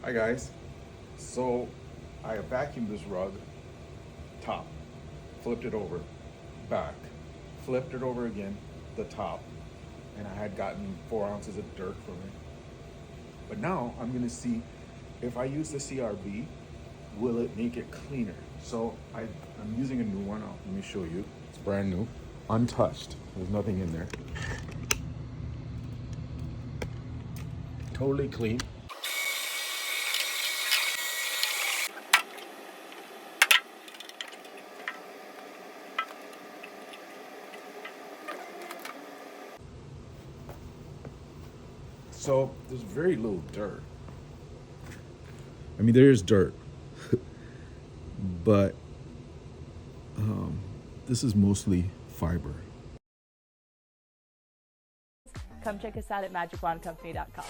Hi guys. So I vacuumed this rug, top, flipped it over, back, flipped it over again, the top, and I had gotten 4 ounces of dirt from it. But now I'm gonna see if I use the CRB, will it make it cleaner? So I'm using a new one. Let me show you. It's brand new, untouched. There's nothing in there. Totally clean. So there's very little dirt. I mean, there is dirt, but this is mostly fiber. Come check us out at magicwandcompany.com.